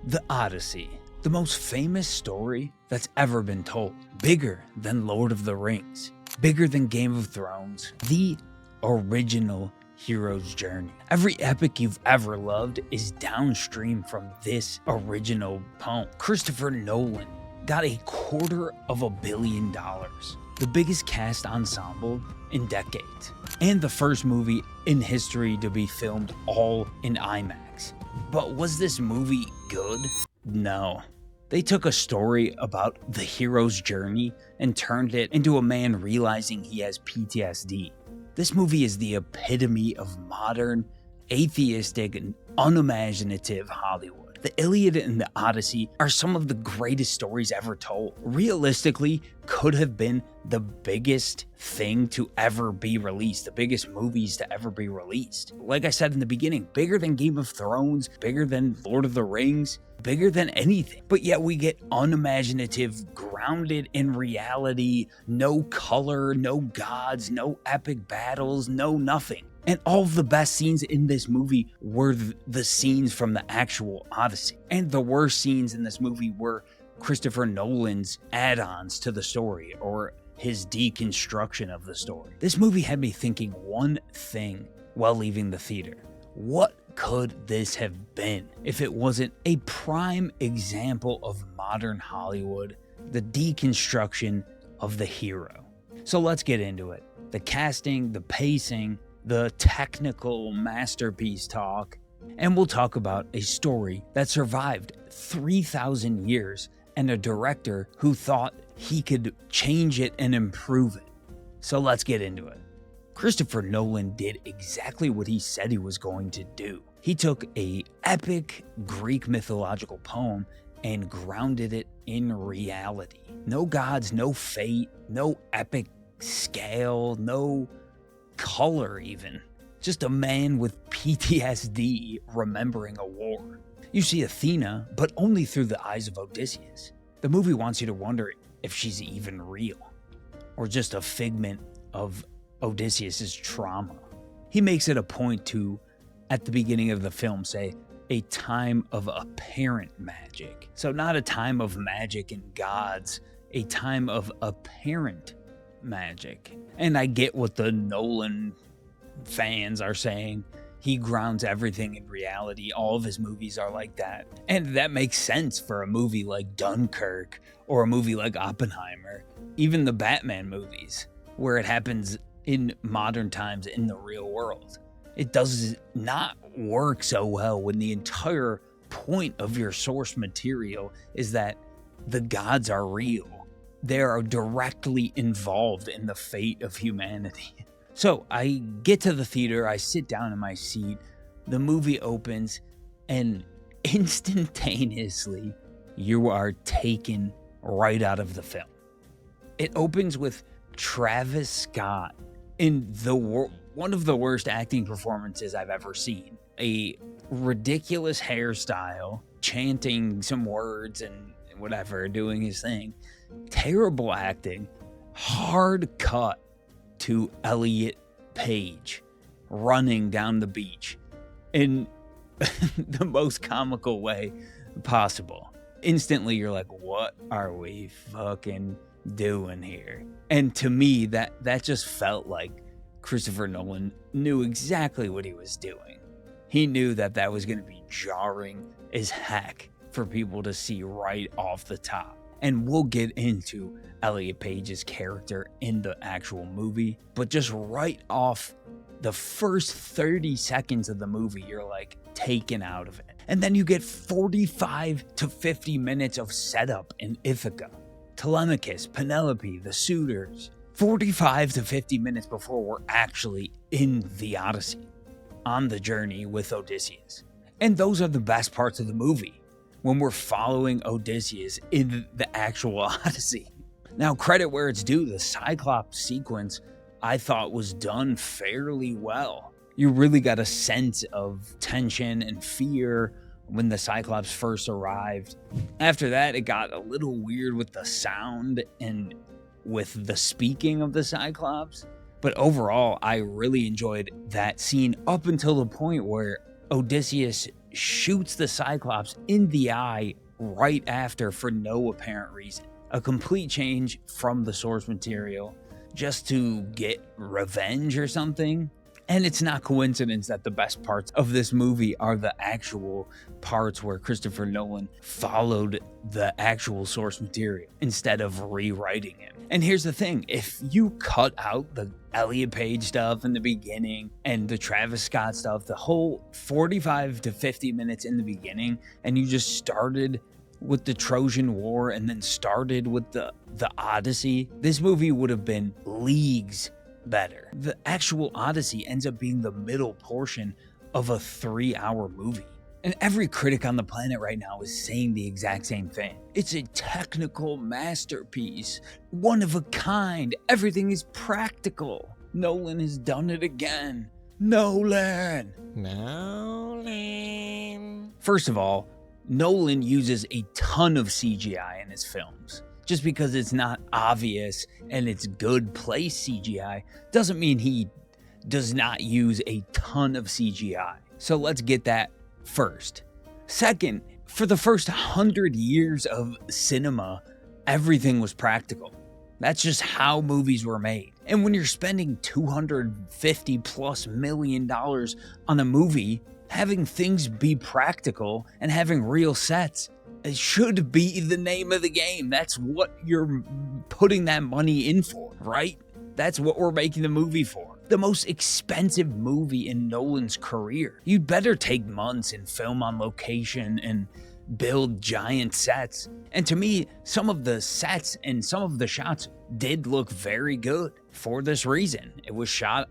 The Odyssey, the most famous story that's ever been told. Bigger than Lord of the Rings, bigger than Game of Thrones, the original hero's journey. Every epic you've ever loved is downstream from this original poem. Christopher Nolan got $250 million, the biggest cast ensemble in decades, and the first movie in history to be filmed all in IMAX. But was this movie good? No. They took a story about the hero's journey and turned it into a man realizing he has PTSD. This movie is the epitome of modern, atheistic, and unimaginative Hollywood. The Iliad and the Odyssey are some of the greatest stories ever told. Realistically, could have been the biggest thing to ever be released, the biggest movies to ever be released. Like I said in the beginning, bigger than Game of Thrones, bigger than Lord of the Rings, bigger than anything. But yet we get unimaginative, grounded in reality, no color, no gods, no epic battles, no nothing. And all of the best scenes in this movie were the scenes from the actual Odyssey. And the worst scenes in this movie were Christopher Nolan's add-ons to the story or his deconstruction of the story. This movie had me thinking one thing while leaving the theater. What could this have been if it wasn't a prime example of modern Hollywood, the deconstruction of the hero? So let's get into it. The casting, the pacing, the technical masterpiece talk, and we'll talk about a story that survived 3,000 years and a director who thought he could change it and improve it. So let's get into it. Christopher Nolan did exactly what he said he was going to do. He took an epic Greek mythological poem and grounded it in reality. No gods, no fate, no epic scale, no color even. Just a man with PTSD remembering a war. You see Athena, but only through the eyes of Odysseus. The movie wants you to wonder if she's even real, or just a figment of Odysseus's trauma. He makes it a point to, at the beginning of the film, say, a time of apparent magic. So not a time of magic and gods, a time of apparent magic. And I get what the Nolan fans are saying. He grounds everything in reality. All of his movies are like that. And that makes sense for a movie like Dunkirk or a movie like Oppenheimer, even the Batman movies, where it happens in modern times in the real world. It does not work so well when the entire point of your source material is that the gods are real. They are directly involved in the fate of humanity. So I get to the theater, I sit down in my seat, the movie opens, and instantaneously you are taken right out of the film. It opens with Travis Scott in one of the worst acting performances I've ever seen. A ridiculous hairstyle, chanting some words and whatever, doing his thing. Terrible acting. Hard cut to Elliot Page running down the beach in the most comical way possible. Instantly you're like, what are we fucking doing here? And to me, that just felt like Christopher Nolan knew exactly what he was doing. He knew that was going to be jarring as heck for people to see right off the top. And we'll get into Elliot Page's character in the actual movie, but just right off the first 30 seconds of the movie, you're like taken out of it. And then you get 45 to 50 minutes of setup in Ithaca. Telemachus, Penelope, the suitors. 45 to 50 minutes before we're actually in the Odyssey, on the journey with Odysseus. And those are the best parts of the movie, when we're following Odysseus in the actual Odyssey. Now, credit where it's due, the Cyclops sequence I thought was done fairly well. You really got a sense of tension and fear when the Cyclops first arrived. After that, it got a little weird with the sound and with the speaking of the Cyclops. But overall, I really enjoyed that scene up until the point where Odysseus shoots the Cyclops in the eye right after for no apparent reason. A complete change from the source material just to get revenge or something. And it's not coincidence that the best parts of this movie are the actual parts where Christopher Nolan followed the actual source material instead of rewriting it. And here's the thing, if you cut out the Elliot Page stuff in the beginning and the Travis Scott stuff, the whole 45 to 50 minutes in the beginning, and you just started with the Trojan War and then started with the Odyssey, this movie would have been leagues better. The actual Odyssey ends up being the middle portion of a 3-hour movie. And every critic on the planet right now is saying the exact same thing. It's a technical masterpiece, one of a kind. Everything is practical. Nolan has done it again. Nolan. First of all, Nolan uses a ton of CGI in his films. Just because it's not obvious and it's good place CGI doesn't mean he does not use a ton of CGI. So let's get that first. Second, for the first 100 years of cinema, everything was practical. That's just how movies were made. And when you're spending $250+ million on a movie, having things be practical and having real sets, it should be the name of the game. That's what you're putting that money in for, right? That's what we're making the movie for. The most expensive movie in Nolan's career. You'd better take months and film on location and build giant sets. And to me, some of the sets and some of the shots did look very good for this reason. It was shot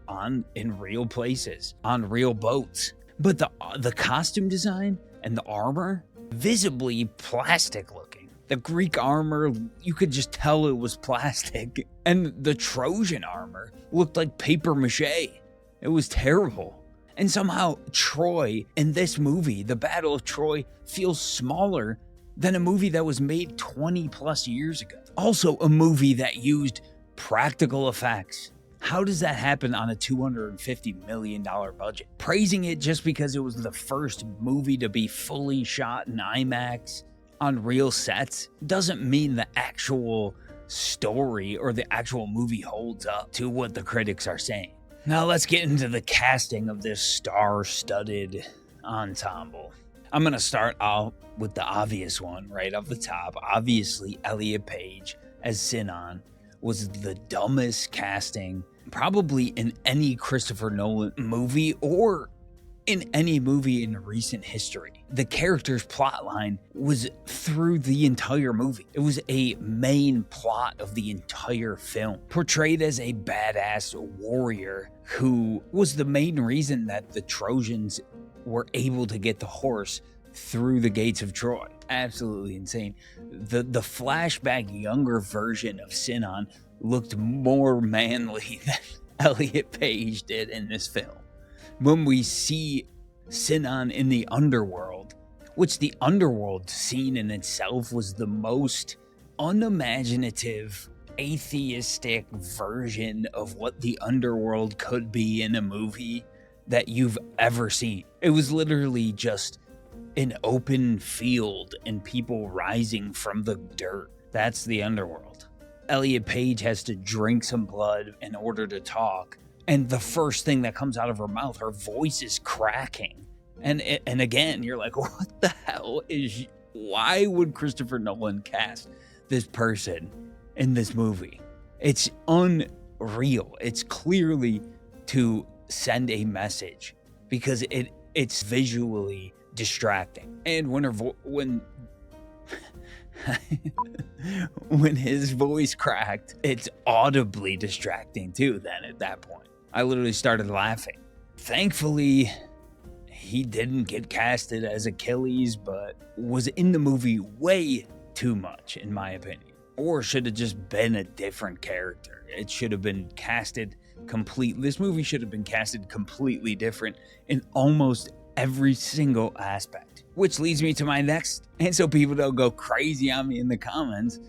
in real places, on real boats. But the costume design and the armor, visibly plastic looking. The Greek armor, you could just tell it was plastic. And the Trojan armor looked like paper mache. It was terrible. And somehow Troy in this movie, the Battle of Troy, feels smaller than a movie that was made 20+ years ago. Also a movie that used practical effects. How does that happen on a $250 million budget? Praising it just because it was the first movie to be fully shot in IMAX on real sets doesn't mean the actual story or the actual movie holds up to what the critics are saying. Now let's get into the casting of this star-studded ensemble. I'm going to start out with the obvious one right off the top. Obviously, Elliot Page as Sinan was the dumbest casting probably in any Christopher Nolan movie or in any movie in recent history. The character's plotline was through the entire movie. It was a main plot of the entire film, portrayed as a badass warrior who was the main reason that the Trojans were able to get the horse through the gates of Troy. Absolutely insane. The flashback younger version of Sinan looked more manly than Elliot Page did in this film. When we see Sinan in the underworld, which the underworld scene in itself was the most unimaginative, atheistic version of what the underworld could be in a movie that you've ever seen. It was literally just an open field and people rising from the dirt. That's the underworld. Elliot Page has to drink some blood in order to talk. And the first thing that comes out of her mouth, her voice is cracking. And again, you're like, what the hell is... Why would Christopher Nolan cast this person in this movie? It's unreal. It's clearly to send a message because it's visually distracting. And when his voice cracked, it's audibly distracting too then at that point. I literally started laughing. Thankfully, he didn't get casted as Achilles, but was in the movie way too much, in my opinion. Or should have just been a different character. It should have been casted this movie should have been casted completely different in almost every single aspect. Which leads me to my next, and so people don't go crazy on me in the comments,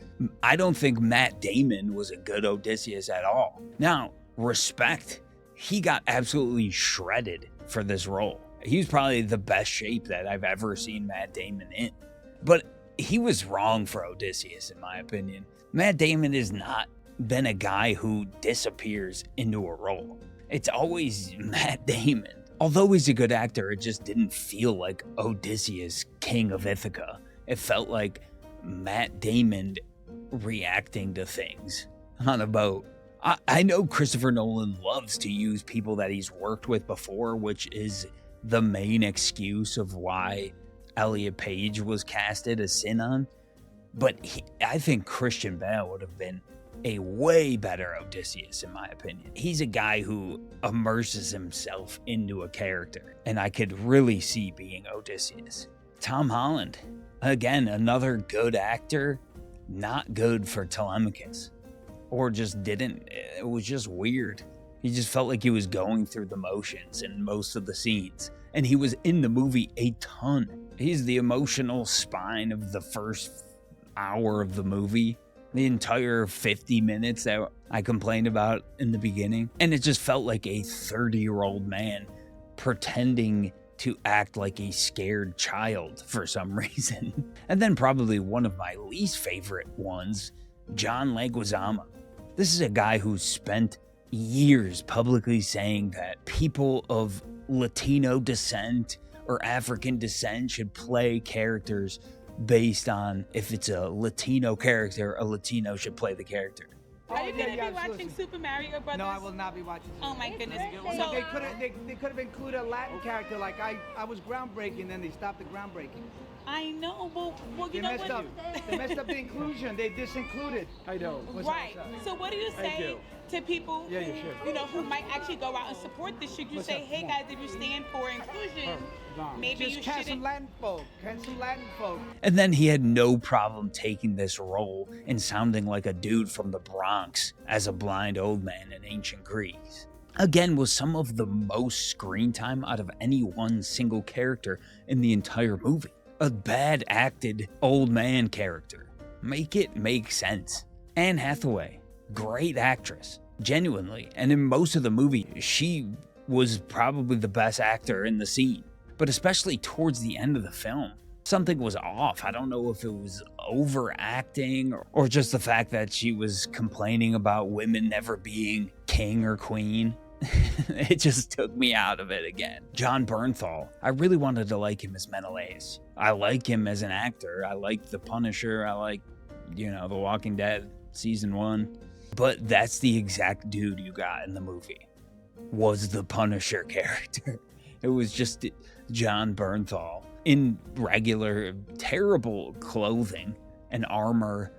I don't think Matt Damon was a good Odysseus at all. Now, respect, he got absolutely shredded for this role. He was probably the best shape that I've ever seen Matt Damon in. But he was wrong for Odysseus, in my opinion. Matt Damon has not been a guy who disappears into a role. It's always Matt Damon. Although he's a good actor, it just didn't feel like Odysseus, King of Ithaca. It felt like Matt Damon reacting to things on a boat. I know Christopher Nolan loves to use people that he's worked with before, which is the main excuse of why Elliot Page was casted as Sinon. But I think Christian Bale would have been a way better Odysseus, in my opinion. He's a guy who immerses himself into a character, and I could really see being Odysseus. Tom Holland, again, another good actor, not good for Telemachus. Or just didn't. It was just weird. He just felt like he was going through the motions in most of the scenes. And he was in the movie a ton. He's the emotional spine of the first hour of the movie. The entire 50 minutes that I complained about in the beginning. And it just felt like a 30-year-old man pretending to act like a scared child for some reason. And then probably one of my least favorite ones, John Leguizamo. This is a guy who spent years publicly saying that people of Latino descent or African descent should play characters based on if it's a Latino character, a Latino should play the character. Are you going to be watching Super Mario Brothers? No, I will not be watching. Oh my goodness. So they could have included a Latin character. Like I was groundbreaking, then they stopped the groundbreaking. I know, well, you know what? They messed up the inclusion. They disincluded. I know. Right. So what do you say to people who who might actually go out and support this? Should you say, hey guys, if you stand for inclusion, maybe just you cast shouldn't? some Latin folk. Cast some Latin folk. And then he had no problem taking this role and sounding like a dude from the Bronx as a blind old man in ancient Greece. Again, was some of the most screen time out of any one single character in the entire movie. A bad acted old man character. Make it make sense. Anne Hathaway, great actress, genuinely. And in most of the movie, she was probably the best actor in the scene. But especially towards the end of the film, something was off. I don't know if it was overacting or just the fact that she was complaining about women never being king or queen. It just took me out of it again. John Bernthal, I really wanted to like him as Menelaus. I like him as an actor. I like The Punisher. I like, The Walking Dead season 1. But that's the exact dude you got in the movie. Was the Punisher character. It was just John Bernthal in regular, terrible clothing and armor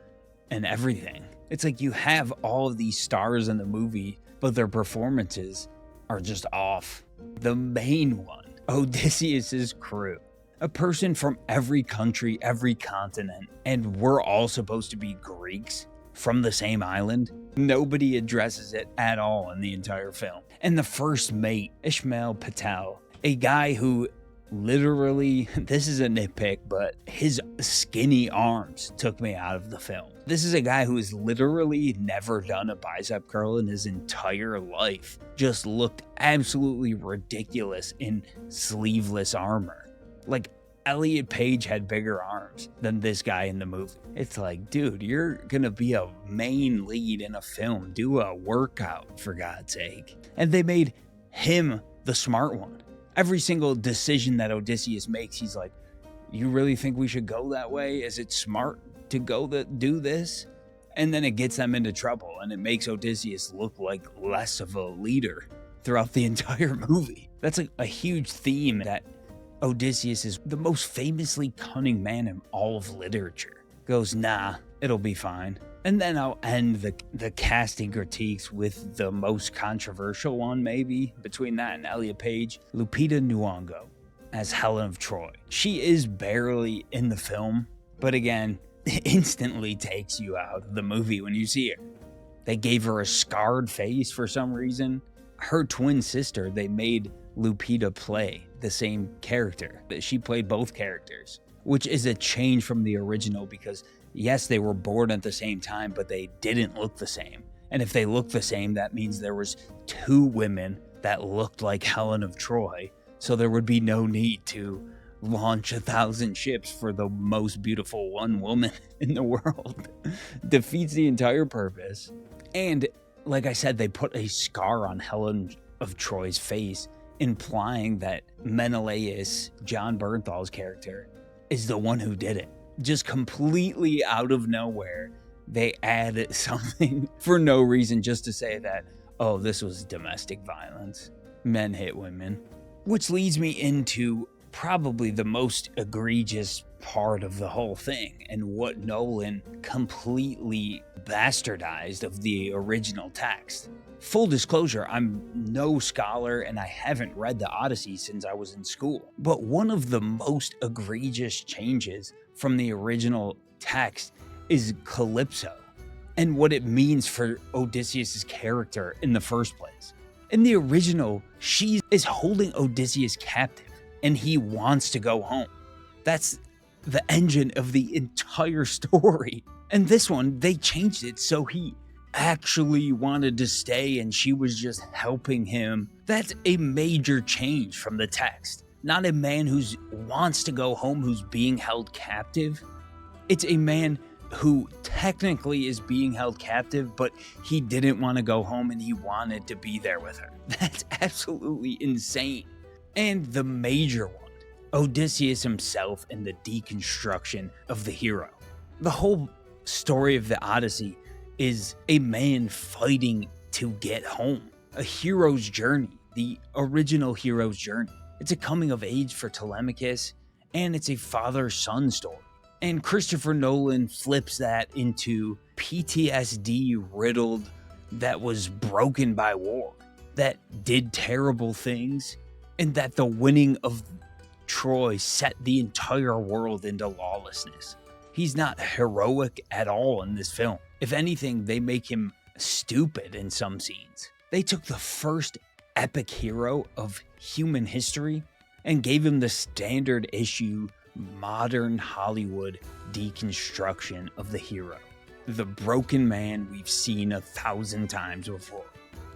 and everything. It's like you have all of these stars in the movie, but their performances are just off. The main one, Odysseus's crew. A person from every country, every continent, and we're all supposed to be Greeks from the same island. Nobody addresses it at all in the entire film. And the first mate, Ishmael Patel, a guy who literally, this is a nitpick, but his skinny arms took me out of the film. This is a guy who has literally never done a bicep curl in his entire life. Just looked absolutely ridiculous in sleeveless armor. Like, Elliot Page had bigger arms than this guy in the movie. It's like, dude, you're gonna be a main lead in a film. Do a workout, for God's sake. And they made him the smart one. Every single decision that Odysseus makes, he's like, you really think we should go that way? Is it smart to do this? And then it gets them into trouble, and it makes Odysseus look like less of a leader throughout the entire movie. That's like a huge theme, that Odysseus is the most famously cunning man in all of literature. Goes, nah, it'll be fine. And then I'll end the casting critiques with the most controversial one, maybe, between that and Elliot Page. Lupita Nyong'o as Helen of Troy. She is barely in the film, but again, instantly takes you out of the movie when you see her. They gave her a scarred face for some reason. Her twin sister, they made Lupita play the same character. She played both characters, which is a change from the original because, yes, they were born at the same time, but they didn't look the same. And if they looked the same, that means there was two women that looked like Helen of Troy, so there would be no need to launch 1,000 ships for the most beautiful one woman in the world. Defeats the entire purpose. And like I said, they put a scar on Helen of Troy's face, implying that Menelaus, John Bernthal's character, is the one who did it. Just completely out of nowhere, they add something for no reason, just to say that, oh, this was domestic violence. Men hit women. Which leads me into probably the most egregious part of the whole thing, and what Nolan completely bastardized of the original text. Full disclosure, I'm no scholar and I haven't read the Odyssey since I was in school. But one of the most egregious changes from the original text is Calypso, and what it means for Odysseus' character in the first place. In the original, she is holding Odysseus captive, and he wants to go home. That's the engine of the entire story. And this one, they changed it so he actually wanted to stay and she was just helping him. That's a major change from the text. Not a man who wants to go home who's being held captive. It's a man who technically is being held captive, but he didn't want to go home and he wanted to be there with her. That's absolutely insane. And the major one, Odysseus himself and the deconstruction of the hero. The whole story of the Odyssey is a man fighting to get home. A hero's journey, the original hero's journey. It's a coming of age for Telemachus, and it's a father-son story. And Christopher Nolan flips that into PTSD riddled, that was broken by war, that did terrible things, and that the winning of Troy set the entire world into lawlessness. He's not heroic at all in this film. If anything, they make him stupid in some scenes. They took the first epic hero of human history and gave him the standard issue modern Hollywood deconstruction of the hero. The broken man we've seen 1,000 times before.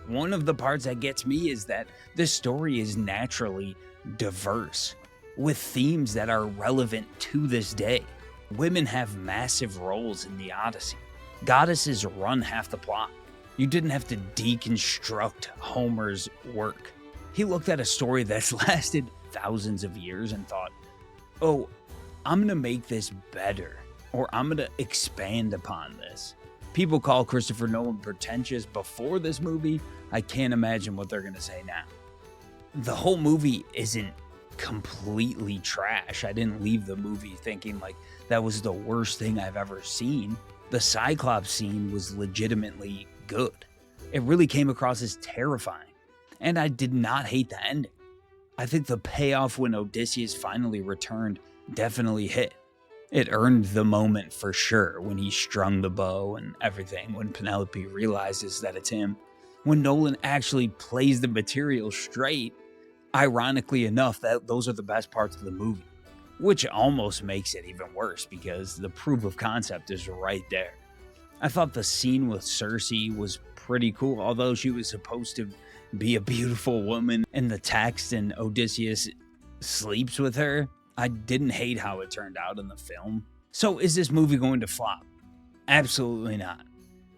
One of the parts that gets me is that this story is naturally diverse, with themes that are relevant to this day. Women have massive roles in the Odyssey. Goddesses run half the plot. You didn't have to deconstruct Homer's work. He looked at a story that's lasted thousands of years and thought, oh, I'm gonna make this better, or I'm gonna expand upon this. People call Christopher Nolan pretentious before this movie. I can't imagine what they're gonna say now. The whole movie isn't completely trash. I didn't leave the movie thinking like that was the worst thing I've ever seen. The Cyclops scene was legitimately good. It really came across as terrifying, and I did not hate the ending. I think the payoff when Odysseus finally returned definitely hit. It earned the moment for sure when he strung the bow and everything, when Penelope realizes that it's him. When Nolan actually plays the material straight, ironically enough, that those are the best parts of the movie, which almost makes it even worse because the proof of concept is right there. I thought the scene with Cersei was pretty cool, although she was supposed to be a beautiful woman in the text and Odysseus sleeps with her. I didn't hate how it turned out in the film. So is this movie going to flop? Absolutely not.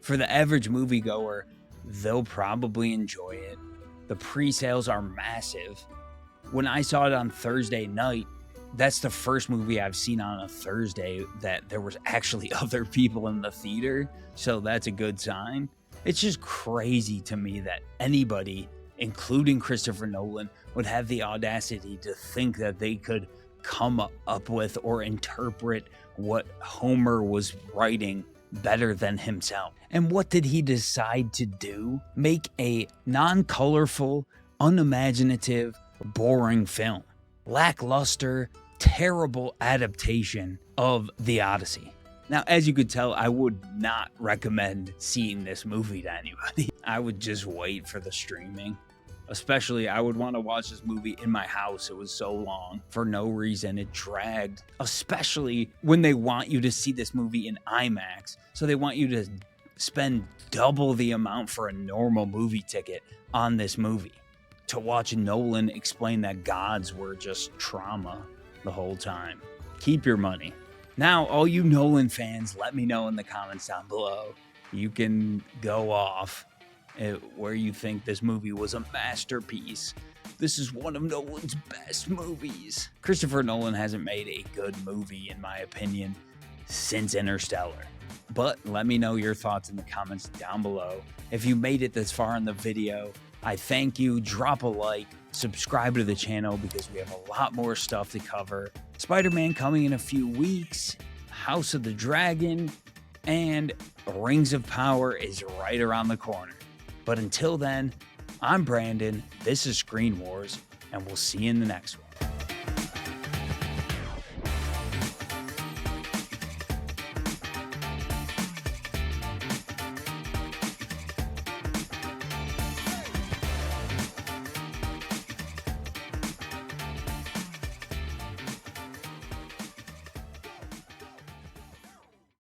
For the average moviegoer, they'll probably enjoy it. The pre-sales are massive. When I saw it on Thursday night, that's the first movie I've seen on a Thursday that there was actually other people in the theater, so that's a good sign. It's just crazy to me that anybody, including Christopher Nolan, would have the audacity to think that they could come up with or interpret what Homer was writing better than himself. And what did he decide to do? Make a non-colorful, unimaginative, boring film. Lackluster, terrible adaptation of The Odyssey. Now, as you could tell, I would not recommend seeing this movie to anybody. I would just wait for the streaming. Especially, I would want to watch this movie in my house. It was so long. For no reason, it dragged. Especially when they want you to see this movie in IMAX. So they want you to spend double the amount for a normal movie ticket on this movie. to watch Nolan explain that gods were just trauma the whole time. Keep your money. Now, all you Nolan fans, let me know in the comments down below. You can go off where you think this movie was a masterpiece. This is one of Nolan's best movies. Christopher Nolan hasn't made a good movie, in my opinion, since Interstellar. But let me know your thoughts in the comments down below. If you made it this far in the video, I thank you. Drop a like, subscribe to the channel because we have a lot more stuff to cover. Spider-Man coming in a few weeks, House of the Dragon, and Rings of Power is right around the corner. But until then, I'm Brandon, this is Screen Wars, and we'll see you in the next one.